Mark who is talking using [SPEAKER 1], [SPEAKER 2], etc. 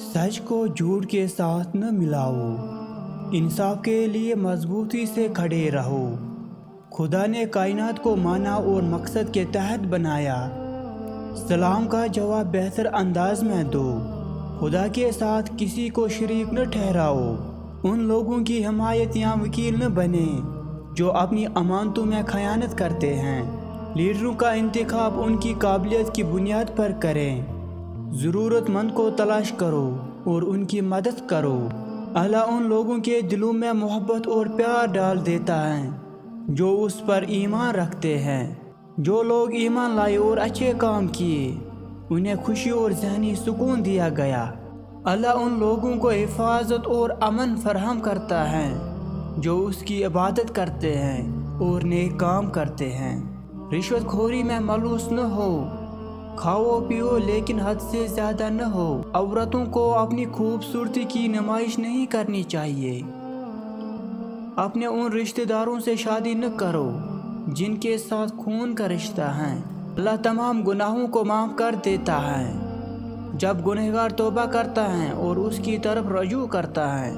[SPEAKER 1] सच को झूठ के साथ न मिलाओ। इंसाफ के लिए मजबूती से खड़े रहो। खुदा ने कायनात को माना और मकसद के तहत बनाया। सलाम का जवाब बेहतर अंदाज में दो। खुदा के साथ किसी को शरीक न ठहराओ। उन लोगों की हिमायत या वकील न बने जो अपनी अमानतों में खयानत करते हैं। लीडरों का इंतखाब उनकी काबिलियत की बुनियाद पर करें। ज़रूरतमंद को तलाश करो और उनकी मदद करो। अल्लाह उन लोगों के दिलों में मोहब्बत और प्यार डाल देता है जो उस पर ईमान रखते हैं। जो लोग ईमान लाए और अच्छे काम किए, उन्हें खुशी और ज़हनी सुकून दिया गया। अल्लाह उन लोगों को हिफाजत और अमन फराहम करता है जो उसकी इबादत करते हैं और नेक काम करते हैं। रिश्वतखोरी में मलूस न हो। खाओ पियो लेकिन हद से ज़्यादा न हो। औरतों को अपनी खूबसूरती की नुमाइश नहीं करनी चाहिए। अपने उन रिश्तेदारों से शादी न करो जिनके साथ खून का रिश्ता है। अल्लाह तमाम गुनाहों को माफ़ कर देता है जब गुनहगार तौबा करता है और उसकी तरफ रजू करता है।